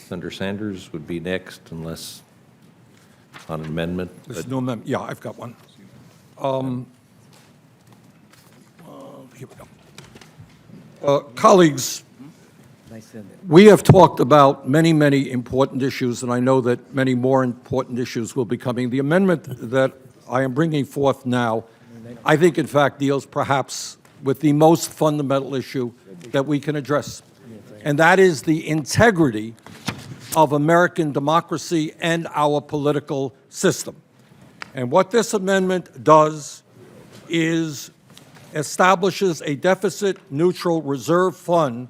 Senator Sanders would be next unless on an amendment. There's no amendment. Yeah, I've got one. Here we go. Colleagues, we have talked about many, many important issues, and I know that many more important issues will be coming. The amendment that I am bringing forth now, I think, in fact, deals perhaps with the most fundamental issue that we can address, and that is the integrity of American democracy and our political system. And what this amendment does is establishes a deficit-neutral reserve fund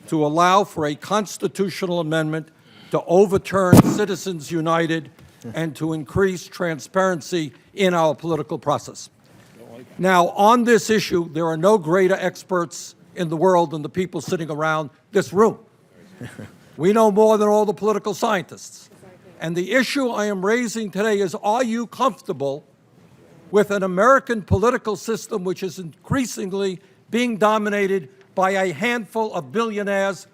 to allow for a constitutional amendment to overturn Citizens United and to increase transparency in our political process. Now, on this issue, there are no greater experts in the world than the people sitting around this room. We know more than all the political scientists. And the issue I am raising today is, are you comfortable with an American political system which is increasingly being dominated by a handful of billionaires,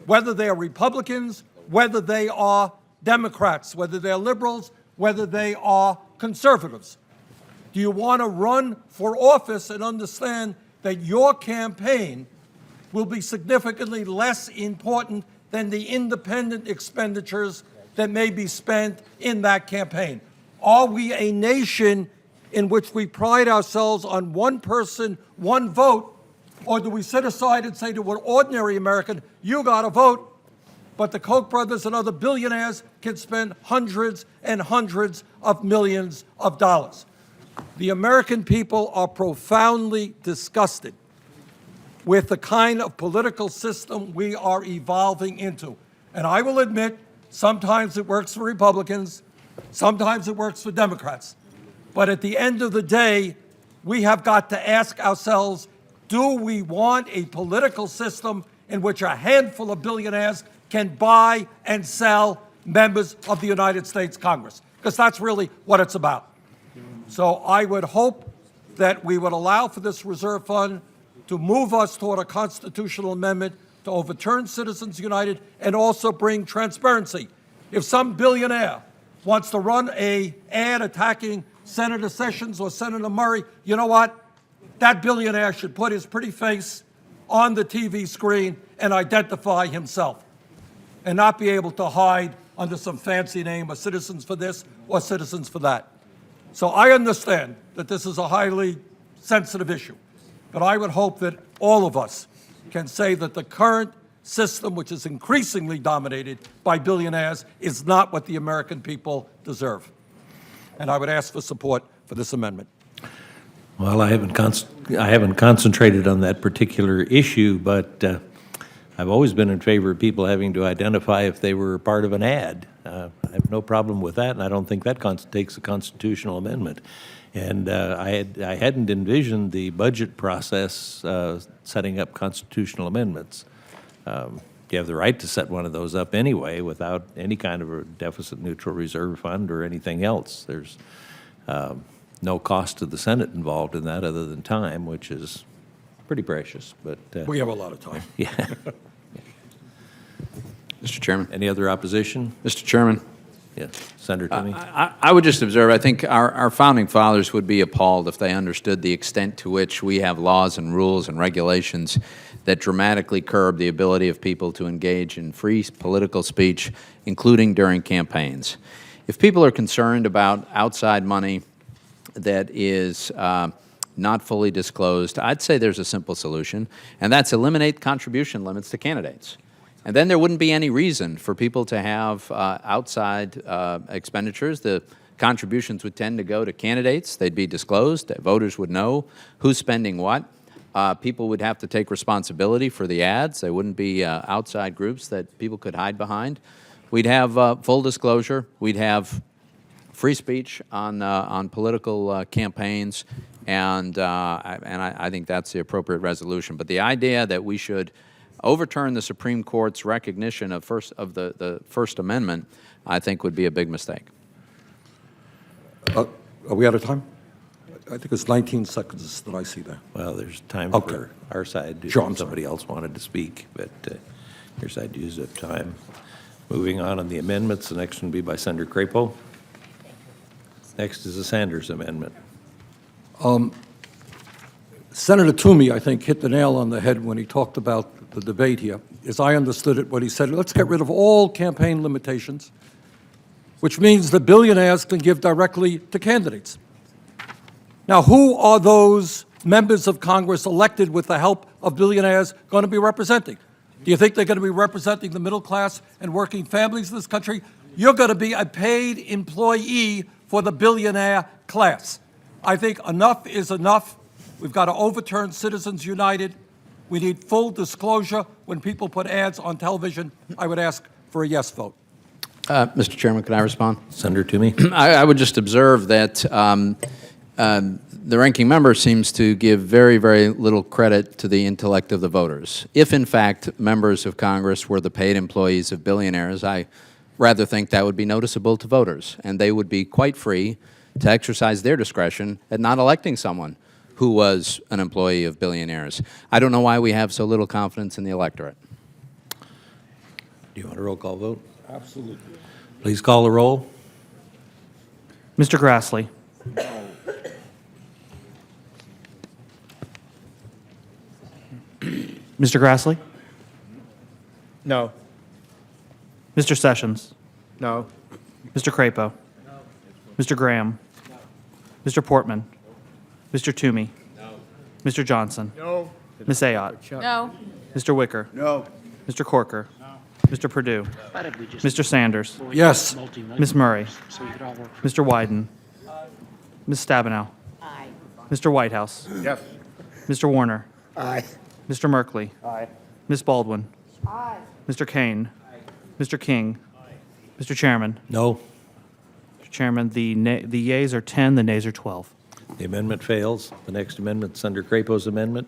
whether they are Republicans, whether they are Democrats, whether they're liberals, whether they are conservatives? Do you want to run for office and understand that your campaign will be significantly less important than the independent expenditures that may be spent in that campaign? Are we a nation in which we pride ourselves on one person, one vote, or do we sit aside and say to an ordinary American, you got to vote, but the Koch brothers and other billionaires can spend hundreds and hundreds of millions of dollars? The American people are profoundly disgusted with the kind of political system we are evolving into. And I will admit, sometimes it works for Republicans, sometimes it works for Democrats. But at the end of the day, we have got to ask ourselves, do we want a political system in which a handful of billionaires can buy and sell members of the United States Congress? Because that's really what it's about. So I would hope that we would allow for this reserve fund to move us toward a constitutional amendment to overturn Citizens United and also bring transparency. If some billionaire wants to run an ad attacking Senator Sessions or Senator Murray, you know what? That billionaire should put his pretty face on the TV screen and identify himself and not be able to hide under some fancy name of Citizens for this or Citizens for that. So I understand that this is a highly sensitive issue, but I would hope that all of us can say that the current system, which is increasingly dominated by billionaires, is not what the American people deserve. And I would ask for support for this amendment. Well, I haven't concentrated on that particular issue, but I've always been in favor of people having to identify if they were part of an ad. I have no problem with that, and I don't think that takes a constitutional amendment. And I hadn't envisioned the budget process setting up constitutional amendments. You have the right to set one of those up anyway without any kind of a deficit-neutral reserve fund or anything else. There's no cost to the Senate involved in that other than time, which is pretty precious. But we have a lot of time. Yeah. Mr. Chairman. Any other opposition? Mr. Chairman. Yes, Senator Toomey. I would just observe, I think our founding fathers would be appalled if they understood the extent to which we have laws and rules and regulations that dramatically curb the ability of people to engage in free political speech, including during campaigns. If people are concerned about outside money that is not fully disclosed, I'd say there's a simple solution, and that's eliminate contribution limits to candidates. And then there wouldn't be any reason for people to have outside expenditures. The contributions would tend to go to candidates. They'd be disclosed. Voters would know who's spending what. People would have to take responsibility for the ads. There wouldn't be outside groups that people could hide behind. We'd have full disclosure. We'd have free speech on political campaigns, and I think that's the appropriate resolution. But the idea that we should overturn the Supreme Court's recognition of the First Amendment, I think, would be a big mistake. Are we out of time? I think it's 19 seconds that I see there. Well, there's time Okay. for our side. Sure, I'm Somebody else wanted to speak, but your side used up time. Moving on the amendments, the next one will be by Senator Crapo. Next is the Sanders Amendment. Senator Toomey, I think, hit the nail on the head when he talked about the debate here. As I understood it, what he said, let's get rid of all campaign limitations, which means that billionaires can give directly to candidates. Now, who are those members of Congress elected with the help of billionaires going to be representing? Do you think they're going to be representing the middle class and working families in this country? You're going to be a paid employee for the billionaire class. I think enough is enough. We've got to overturn Citizens United. We need full disclosure when people put ads on television. I would ask for a yes vote. Mr. Chairman, can I respond? Senator Toomey? I would just observe that the ranking member seems to give very, very little credit to the intellect of the voters. If, in fact, members of Congress were the paid employees of billionaires, I rather think that would be noticeable to voters, and they would be quite free to exercise their discretion at not electing someone who was an employee of billionaires. I don't know why we have so little confidence in the electorate. Do you want a roll call vote? Absolutely. Please call the roll. Mr. Grassley. Mr. Grassley? No. Mr. Sessions? No. Mr. Crapo? Mr. Graham? Mr. Portman? Mr. Toomey? Mr. Johnson? No. Ms. Ayotte? No. Mr. Wicker? No. Mr. Corker? Mr. Perdue? Mr. Sanders? Yes. Ms. Murray? Mr. Wyden? Ms. Stabenow? Mr. Whitehouse? Yes. Mr. Warner? Aye. Mr. Merkley? Aye. Ms. Baldwin? Mr. Kane? Mr. King? Mr. Chairman? No. Mr. Chairman, the yeas are 10, the nays are 12. The amendment fails. The next amendment, Senator Crapo's amendment.